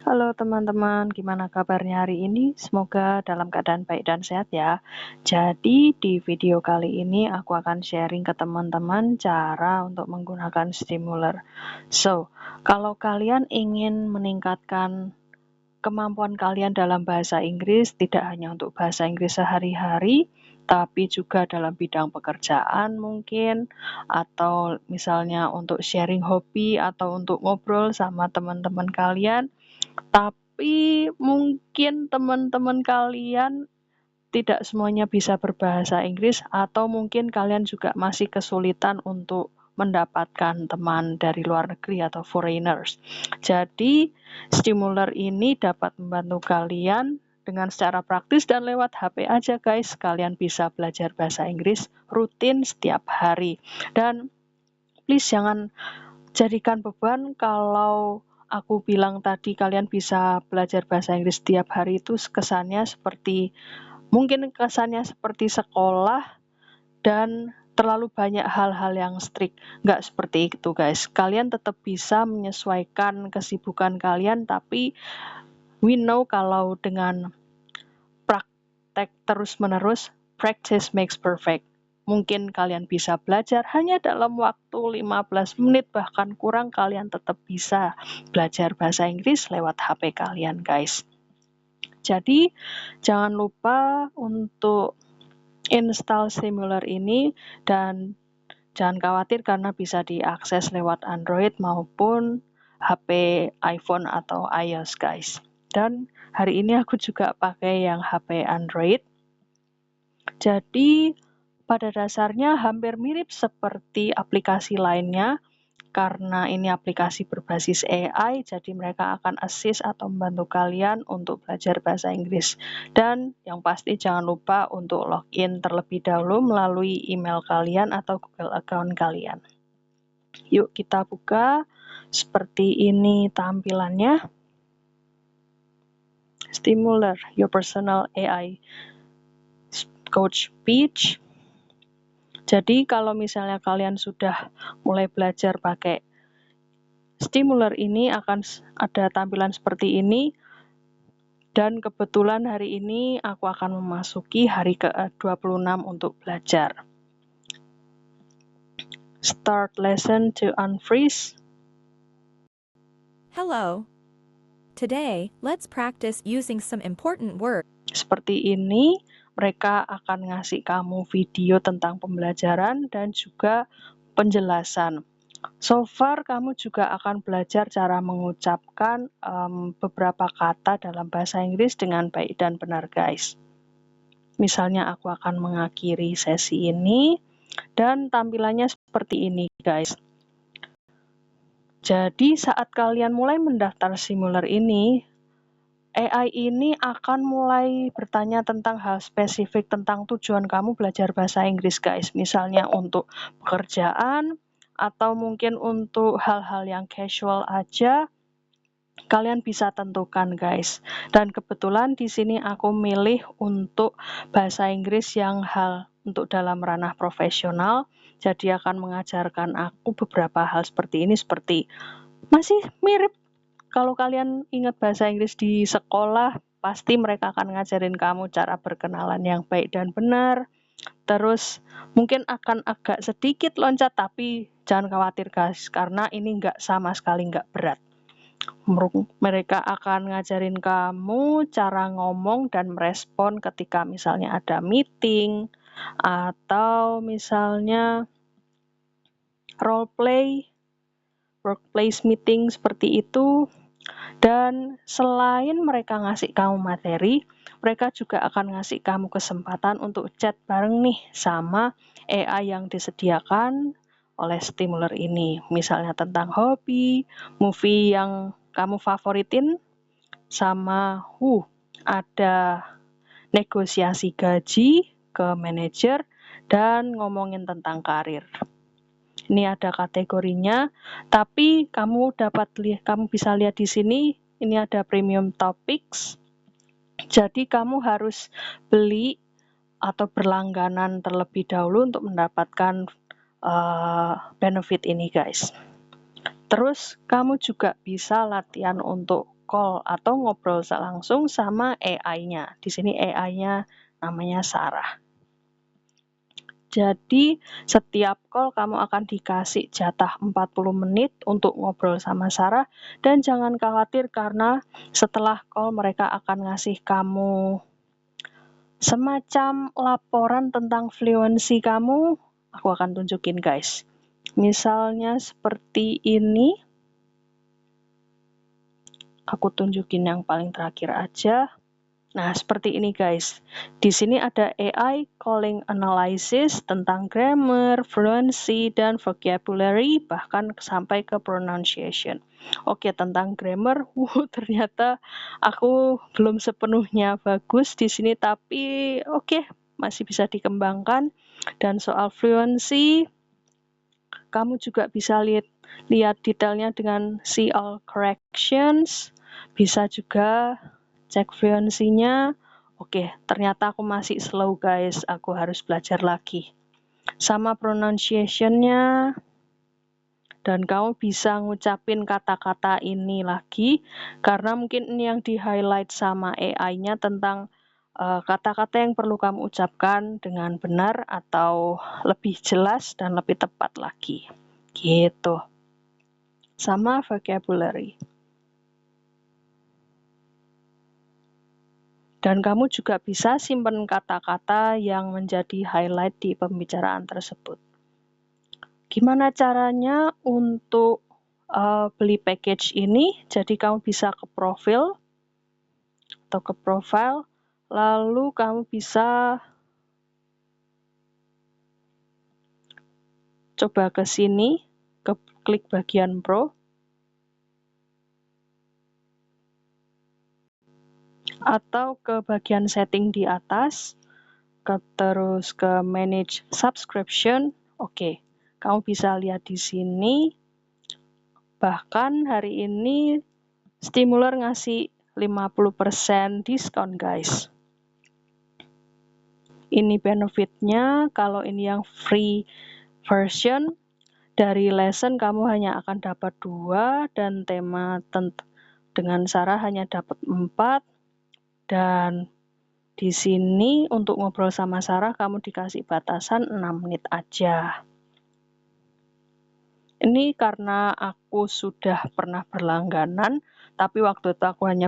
Halo teman-teman, gimana kabarnya hari ini? Semoga dalam keadaan baik dan sehat ya. Jadi di video kali ini aku akan sharing ke teman-teman cara untuk menggunakan stimuler. So, kalau kalian ingin meningkatkan kemampuan kalian dalam bahasa Inggris, tidak hanya untuk bahasa Inggris sehari-hari, tapi juga dalam bidang pekerjaan mungkin, atau misalnya untuk sharing hobi atau untuk ngobrol sama teman-teman kalian, tapi mungkin teman-teman kalian tidak semuanya bisa berbahasa Inggris atau mungkin kalian juga masih kesulitan untuk mendapatkan teman dari luar negeri atau foreigners. Jadi, stimuler ini dapat membantu kalian dengan secara praktis dan lewat HP aja guys. Kalian bisa belajar bahasa Inggris rutin setiap hari. Dan please jangan jadikan beban kalau aku bilang tadi kalian bisa belajar bahasa Inggris setiap hari itu mungkin kesannya seperti sekolah dan terlalu banyak hal-hal yang strict. Nggak seperti itu guys. Kalian tetap bisa menyesuaikan kesibukan kalian, tapi we know kalau dengan praktek terus-menerus, practice makes perfect. Mungkin kalian bisa belajar hanya dalam waktu 15 menit, bahkan kurang, kalian tetap bisa belajar bahasa Inggris lewat HP kalian, guys. Jadi, jangan lupa untuk install stimuler ini dan jangan khawatir karena bisa diakses lewat Android maupun HP iPhone atau iOS, guys. Dan hari ini aku juga pakai yang HP Android. Jadi, pada dasarnya hampir mirip seperti aplikasi lainnya, karena ini aplikasi berbasis AI, jadi mereka akan assist atau membantu kalian untuk belajar bahasa Inggris. Dan yang pasti jangan lupa untuk login terlebih dahulu melalui email kalian atau Google account kalian. Yuk kita buka, seperti ini tampilannya. Stimuler, your personal AI coach speech. Jadi kalau misalnya kalian sudah mulai belajar pakai stimuler ini, akan ada tampilan seperti ini. Dan kebetulan hari ini aku akan memasuki hari ke-26 untuk belajar. Start lesson to unfreeze. Hello. Today, let's practice using some important words. Seperti ini, mereka akan ngasih kamu video tentang pembelajaran dan juga penjelasan. So far, kamu juga akan belajar cara mengucapkan beberapa kata dalam bahasa Inggris dengan baik dan benar, guys. Misalnya, aku akan mengakhiri sesi ini, dan tampilannya seperti ini, guys. Jadi, saat kalian mulai mendaftar stimuler ini, AI ini akan mulai bertanya tentang hal spesifik tentang tujuan kamu belajar bahasa Inggris, guys. Misalnya untuk pekerjaan, atau mungkin untuk hal-hal yang casual aja, kalian bisa tentukan, guys. Dan kebetulan di sini aku milih untuk bahasa Inggris yang untuk dalam ranah profesional, jadi akan mengajarkan aku beberapa hal seperti ini, seperti masih mirip kalau kalian ingat bahasa Inggris di sekolah, pasti mereka akan ngajarin kamu cara berkenalan yang baik dan benar. Terus mungkin akan agak sedikit loncat, tapi jangan khawatir guys, karena ini sama sekali nggak berat. Mereka akan ngajarin kamu cara ngomong dan merespon ketika misalnya ada meeting, atau misalnya role play, workplace meeting seperti itu. Dan selain mereka ngasih kamu materi, mereka juga akan ngasih kamu kesempatan untuk chat bareng nih sama AI yang disediakan oleh stimuler ini. Misalnya tentang hobi, movie yang kamu favoritin, sama ada negosiasi gaji ke manajer, dan ngomongin tentang karir. Ini ada kategorinya, tapi kamu bisa lihat di sini, ini ada premium topics. Jadi kamu harus beli atau berlangganan terlebih dahulu untuk mendapatkan benefit ini, guys. Terus kamu juga bisa latihan untuk call atau ngobrol langsung sama AI-nya. Di sini AI-nya namanya Sarah. Jadi setiap call kamu akan dikasih jatah 40 menit untuk ngobrol sama Sarah, dan jangan khawatir karena setelah call mereka akan ngasih kamu semacam laporan tentang fluency kamu. Aku akan tunjukin guys. Misalnya seperti ini. Aku tunjukin yang paling terakhir aja. Nah, seperti ini guys. Di sini ada AI calling analysis tentang grammar, fluency, dan vocabulary, bahkan sampai ke pronunciation. Oke, tentang grammar, ternyata aku belum sepenuhnya bagus di sini, tapi oke, masih bisa dikembangkan. Dan soal fluency, kamu juga bisa lihat detailnya dengan see all corrections. Bisa juga cek fluency-nya. Oke, ternyata aku masih slow guys, aku harus belajar lagi. Sama pronunciation-nya. Dan kamu bisa ngucapin kata-kata ini lagi, karena mungkin ini yang di-highlight sama AI-nya tentang kata-kata yang perlu kamu ucapkan dengan benar atau lebih jelas dan lebih tepat lagi. Gitu. Sama vocabulary. Dan kamu juga bisa simpan kata-kata yang menjadi highlight di pembicaraan tersebut. Gimana caranya untuk beli package ini? Jadi kamu bisa ke profil atau ke profile, lalu kamu bisa coba ke sini, klik bagian Pro, atau ke bagian setting di atas, terus ke manage subscription. Oke, kamu bisa lihat di sini, bahkan hari ini Stimulor ngasih 50% diskon guys. Ini benefitnya, kalau ini yang free version, dari lesson kamu hanya akan dapat 2, dan tema dengan Sarah hanya dapat 4. Dan di sini untuk ngobrol sama Sarah kamu dikasih batasan 6 menit aja. Ini karena aku sudah pernah berlangganan, tapi waktu itu aku hanya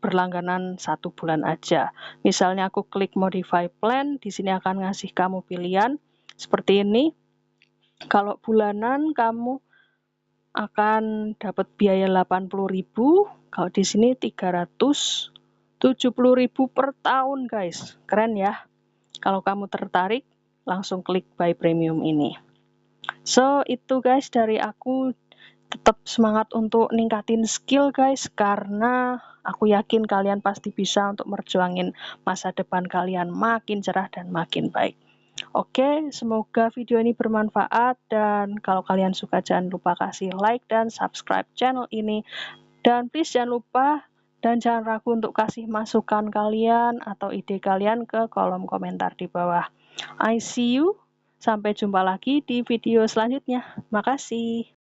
berlangganan 1 bulan aja. Misalnya aku klik modify plan, di sini akan ngasih kamu pilihan seperti ini. Kalau bulanan kamu akan dapat biaya 80.000, kalau di sini 370.000 per tahun guys. Keren ya. Kalau kamu tertarik, langsung klik buy premium ini. So, itu guys dari aku. Tetap semangat untuk ningkatin skill guys, karena aku yakin kalian pasti bisa untuk merjuangin masa depan kalian makin cerah dan makin baik. Oke, semoga video ini bermanfaat, dan kalau kalian suka jangan lupa kasih like dan subscribe channel ini. Dan please jangan lupa dan jangan ragu untuk kasih masukan kalian atau ide kalian ke kolom komentar di bawah. I see you. Sampai jumpa lagi di video selanjutnya. Makasih.